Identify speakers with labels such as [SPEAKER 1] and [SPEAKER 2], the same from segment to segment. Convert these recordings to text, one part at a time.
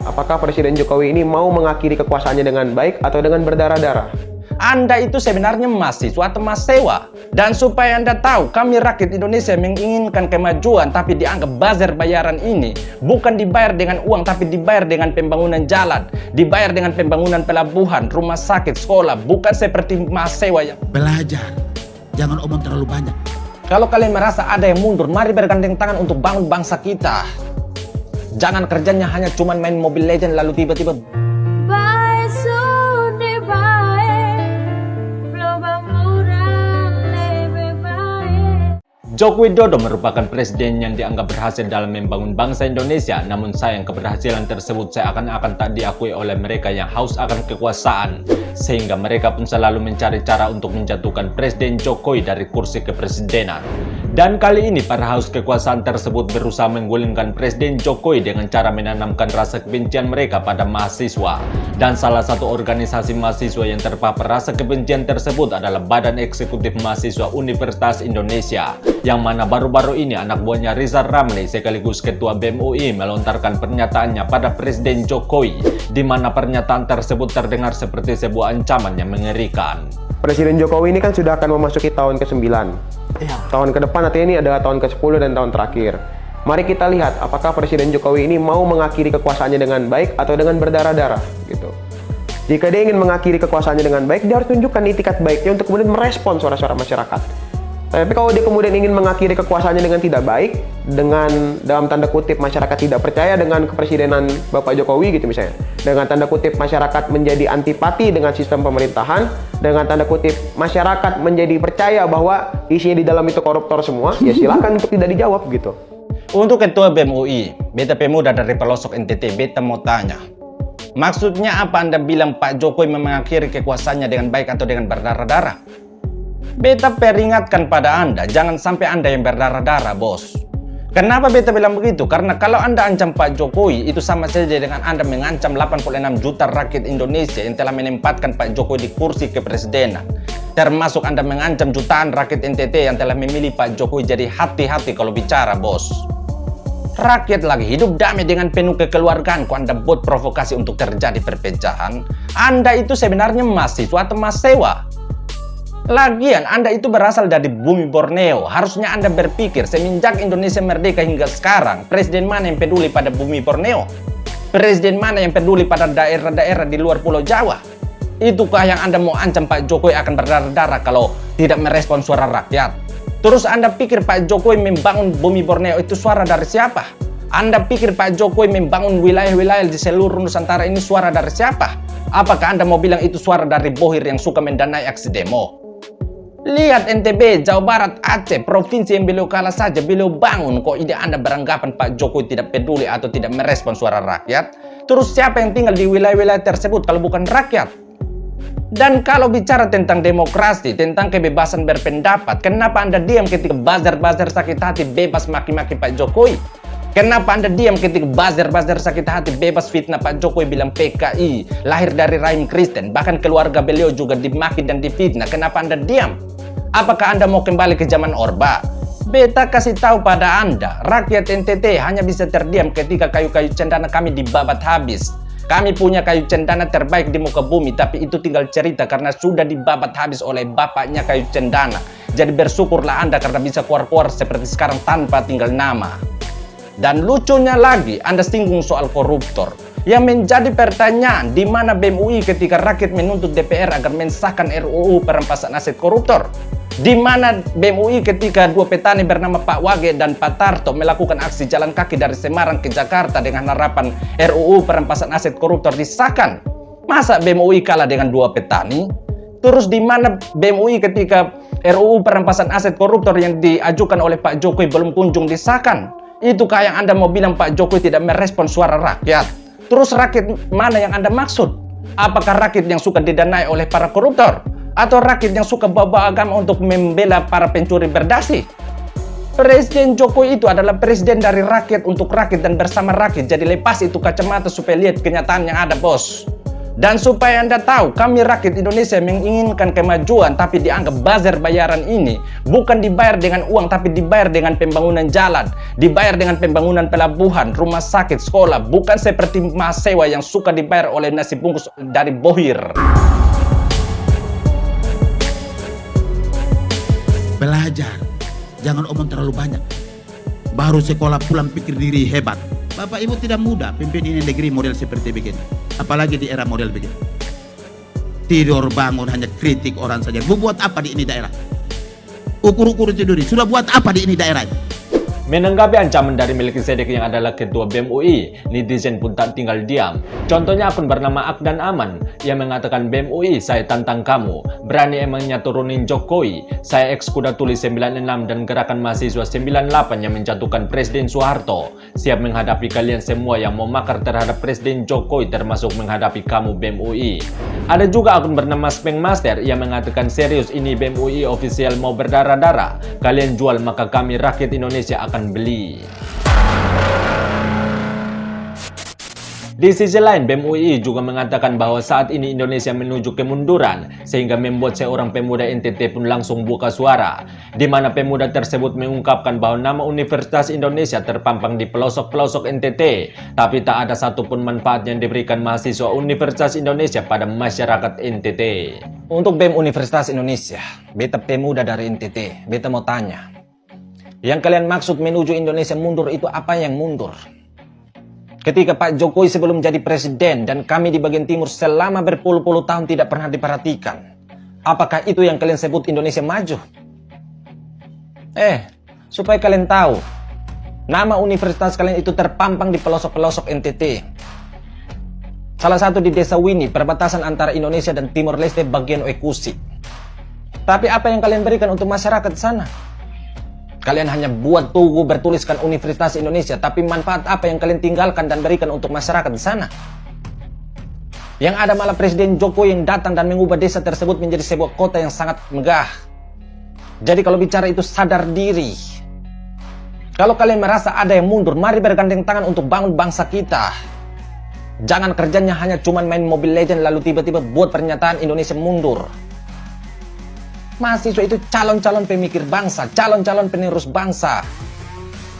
[SPEAKER 1] apakah Presiden Jokowi ini mau mengakhiri kekuasaannya dengan baik atau dengan berdarah-darah?
[SPEAKER 2] Anda itu sebenarnya mahasiswa atau mahasiswa. Dan supaya Anda tahu, kami rakyat Indonesia menginginkan kemajuan, tapi dianggap buzzer bayaran ini bukan dibayar dengan uang, tapi dibayar dengan pembangunan jalan, dibayar dengan pembangunan pelabuhan, rumah sakit, sekolah, bukan seperti mahasiswa yang
[SPEAKER 3] belajar. Jangan omong terlalu banyak.
[SPEAKER 2] Kalau kalian merasa ada yang mundur, mari bergandeng tangan untuk bangun bangsa kita. Jangan kerjanya hanya cuman main Mobile Legends lalu tiba-tiba Joko Widodo merupakan presiden yang dianggap berhasil dalam membangun bangsa Indonesia, namun sayang keberhasilan tersebut seakan-akan tak diakui oleh mereka yang haus akan kekuasaan, sehingga mereka pun selalu mencari cara untuk menjatuhkan Presiden Jokowi dari kursi kepresidenan. Dan kali ini para haus kekuasaan tersebut berusaha menggulingkan Presiden Jokowi dengan cara menanamkan rasa kebencian mereka pada mahasiswa. Dan salah satu organisasi mahasiswa yang terpapar rasa kebencian tersebut adalah Badan Eksekutif Mahasiswa Universitas Indonesia, yang mana baru-baru ini anak buahnya Rizal Ramli sekaligus Ketua BEM UI melontarkan pernyataannya pada Presiden Jokowi, di mana pernyataan tersebut terdengar seperti sebuah ancaman yang mengerikan.
[SPEAKER 1] Presiden Jokowi ini kan sudah akan memasuki tahun ke-9.
[SPEAKER 3] Iya.
[SPEAKER 1] Tahun ke depan artinya ini adalah tahun ke-10 dan tahun terakhir. Mari kita lihat apakah Presiden Jokowi ini mau mengakhiri kekuasaannya dengan baik atau dengan berdarah-darah gitu. Jika dia ingin mengakhiri kekuasaannya dengan baik, dia harus tunjukkan itikat baiknya untuk kemudian merespon suara-suara masyarakat. Tapi kalau dia kemudian ingin mengakhiri kekuasaannya dengan tidak baik, dengan dalam tanda kutip masyarakat tidak percaya dengan kepresidenan Bapak Jokowi gitu misalnya, dengan tanda kutip masyarakat menjadi antipati dengan sistem pemerintahan, dengan tanda kutip masyarakat menjadi percaya bahwa isinya di dalam itu koruptor semua, ya silakan untuk tidak dijawab gitu.
[SPEAKER 2] Untuk Ketua BEM UI, Beta Pemuda dari pelosok NTT, Beta mau tanya, maksudnya apa Anda bilang Pak Jokowi mengakhiri kekuasaannya dengan baik atau dengan berdarah-darah? Beta peringatkan pada Anda, jangan sampai Anda yang berdarah-darah, bos. Kenapa Beta bilang begitu? Karena kalau Anda ancam Pak Jokowi, itu sama saja dengan Anda mengancam 86 juta rakyat Indonesia yang telah menempatkan Pak Jokowi di kursi kepresidenan. Termasuk Anda mengancam jutaan rakyat NTT yang telah memilih Pak Jokowi. Jadi hati-hati kalau bicara, bos. Rakyat lagi hidup damai dengan penuh kekeluargaan, kok Anda buat provokasi untuk terjadi perpecahan. Anda itu sebenarnya mahasiswa atau mahasiswa? Lagian Anda itu berasal dari bumi Borneo. Harusnya Anda berpikir semenjak Indonesia merdeka hingga sekarang, presiden mana yang peduli pada bumi Borneo? Presiden mana yang peduli pada daerah-daerah di luar Pulau Jawa? Itukah yang Anda mau ancam Pak Jokowi akan berdarah-darah kalau tidak merespon suara rakyat? Terus Anda pikir Pak Jokowi membangun bumi Borneo itu suara dari siapa? Anda pikir Pak Jokowi membangun wilayah-wilayah di seluruh Nusantara ini suara dari siapa? Apakah Anda mau bilang itu suara dari Bohir yang suka mendanai aksi demo? Lihat NTB, Jawa Barat, Aceh, provinsi yang beliau kalah saja, beliau bangun. Kok ide Anda beranggapan Pak Jokowi tidak peduli atau tidak merespon suara rakyat? Terus siapa yang tinggal di wilayah-wilayah tersebut kalau bukan rakyat? Dan kalau bicara tentang demokrasi, tentang kebebasan berpendapat, kenapa Anda diam ketika buzzer-buzzer sakit hati bebas maki-maki Pak Jokowi? Kenapa Anda diam ketika buzzer-buzzer sakit hati bebas fitnah Pak Jokowi bilang PKI, lahir dari rahim Kristen, bahkan keluarga beliau juga dimaki dan difitnah? Kenapa Anda diam? Apakah Anda mau kembali ke zaman Orba? Beta kasih tahu pada Anda, rakyat NTT hanya bisa terdiam ketika kayu-kayu cendana kami dibabat habis. Kami punya kayu cendana terbaik di muka bumi, tapi itu tinggal cerita karena sudah dibabat habis oleh bapaknya kayu cendana. Jadi bersyukurlah Anda karena bisa keluar-keluar seperti sekarang tanpa tinggal nama. Dan lucunya lagi, Anda singgung soal koruptor. Yang menjadi pertanyaan, di mana BEM UI ketika rakyat menuntut DPR agar mensahkan RUU perampasan aset koruptor? Di mana BEM UI ketika dua petani bernama Pak Wage dan Pak Tarto melakukan aksi jalan kaki dari Semarang ke Jakarta dengan harapan RUU perampasan aset koruptor disahkan? Masa BEM UI kalah dengan dua petani? Terus di mana BEM UI ketika RUU perampasan aset koruptor yang diajukan oleh Pak Jokowi belum kunjung disahkan? Itukah yang Anda mau bilang Pak Jokowi tidak merespon suara rakyat? Terus rakyat mana yang Anda maksud? Apakah rakyat yang suka didanai oleh para koruptor? Atau rakyat yang suka bawa agama untuk membela para pencuri berdasi? Presiden Jokowi itu adalah presiden dari rakyat untuk rakyat dan bersama rakyat. Jadi lepas itu kacamata supaya lihat kenyataan yang ada, bos. Dan supaya Anda tahu, kami rakyat Indonesia menginginkan kemajuan, tapi dianggap buzzer bayaran ini bukan dibayar dengan uang, tapi dibayar dengan pembangunan jalan, dibayar dengan pembangunan pelabuhan, rumah sakit, sekolah, bukan seperti mahasiswa yang suka dibayar oleh nasi bungkus dari bohir.
[SPEAKER 3] Belajar, jangan omong terlalu banyak. Baru sekolah pulang pikir diri hebat. Bapak Ibu tidak mudah pimpin ini negeri model seperti begini. Apalagi di era model begini. Tidur bangun hanya kritik orang saja. Bu buat apa di ini daerah? Ukur-ukur tidur. Sudah buat apa di ini daerah?
[SPEAKER 2] Menanggapi ancaman dari Melkisedek yang adalah ketua BEM UI, netizen pun tak tinggal diam. Contohnya akun bernama Akdan Aman yang mengatakan, BEM UI, saya tantang kamu. Berani emangnya turunin Jokowi? Saya ex kuda tulis 96 dan gerakan mahasiswa 98 yang menjatuhkan Presiden Soeharto. Siap menghadapi kalian semua yang mau makar terhadap Presiden Jokowi, termasuk menghadapi kamu BEM UI. Ada juga akun bernama Speng Master yang mengatakan, serius ini BEM UI official mau berdarah-darah. Kalian jual maka kami rakyat Indonesia akan beli. Di sisi lain, BEM UI juga mengatakan bahwa saat ini Indonesia menuju kemunduran, sehingga membuat seorang pemuda NTT pun langsung buka suara, di mana pemuda tersebut mengungkapkan bahwa nama Universitas Indonesia terpampang di pelosok-pelosok NTT, tapi tak ada satupun manfaat yang diberikan mahasiswa Universitas Indonesia pada masyarakat NTT. Untuk BEM Universitas Indonesia, beta pemuda dari NTT, beta mau tanya, yang kalian maksud menuju Indonesia mundur itu apa yang mundur? Ketika Pak Jokowi sebelum jadi presiden dan kami di bagian timur selama berpuluh-puluh tahun tidak pernah diperhatikan. Apakah itu yang kalian sebut Indonesia maju? Supaya kalian tahu, nama universitas kalian itu terpampang di pelosok-pelosok NTT. Salah satu di Desa Wini, perbatasan antara Indonesia dan Timor Leste bagian Ekusi. Tapi apa yang kalian berikan untuk masyarakat di sana? Kalian hanya buat tugu bertuliskan Universitas Indonesia, tapi manfaat apa yang kalian tinggalkan dan berikan untuk masyarakat di sana? Yang ada malah Presiden Jokowi yang datang dan mengubah desa tersebut menjadi sebuah kota yang sangat megah. Jadi kalau bicara itu sadar diri. Kalau kalian merasa ada yang mundur, mari bergandeng tangan untuk bangun bangsa kita. Jangan kerjanya hanya cuma main Mobile Legends lalu tiba-tiba buat pernyataan Indonesia mundur. Mahasiswa itu calon-calon pemikir bangsa, calon-calon penerus bangsa.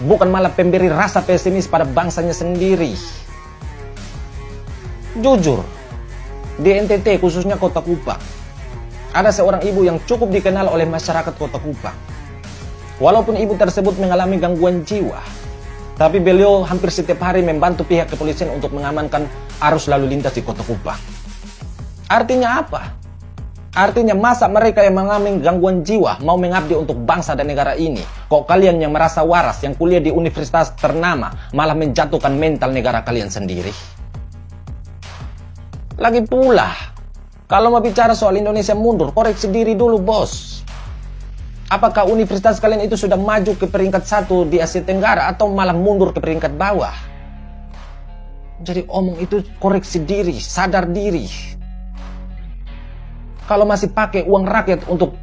[SPEAKER 2] Bukan malah pemberi rasa pesimis pada bangsanya sendiri. Jujur, di NTT khususnya Kota Kupang, ada seorang ibu yang cukup dikenal oleh masyarakat Kota Kupang. Walaupun ibu tersebut mengalami gangguan jiwa, tapi beliau hampir setiap hari membantu pihak kepolisian untuk mengamankan arus lalu lintas di Kota Kupang. Artinya apa? Artinya masa mereka yang mengalami gangguan jiwa mau mengabdi untuk bangsa dan negara ini? Kok kalian yang merasa waras, yang kuliah di universitas ternama, malah menjatuhkan mental negara kalian sendiri? Lagi pula, kalau mau bicara soal Indonesia mundur, koreksi diri dulu bos. Apakah universitas kalian itu sudah maju ke peringkat 1 di Asia Tenggara atau malah mundur ke peringkat bawah? Jadi omong itu koreksi diri, sadar diri. Kalau masih pakai uang rakyat untuk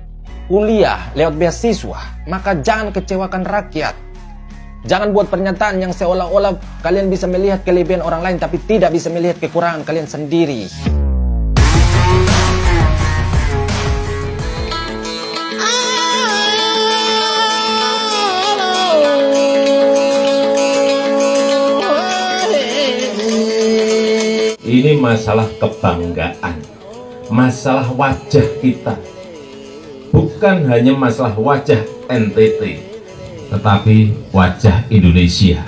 [SPEAKER 2] kuliah lewat beasiswa, maka jangan kecewakan rakyat. Jangan buat pernyataan yang seolah-olah kalian bisa melihat kelebihan orang lain tapi tidak bisa melihat kekurangan kalian sendiri.
[SPEAKER 4] Ini masalah kebanggaan. Masalah wajah kita, bukan hanya masalah wajah NTT, tetapi wajah Indonesia.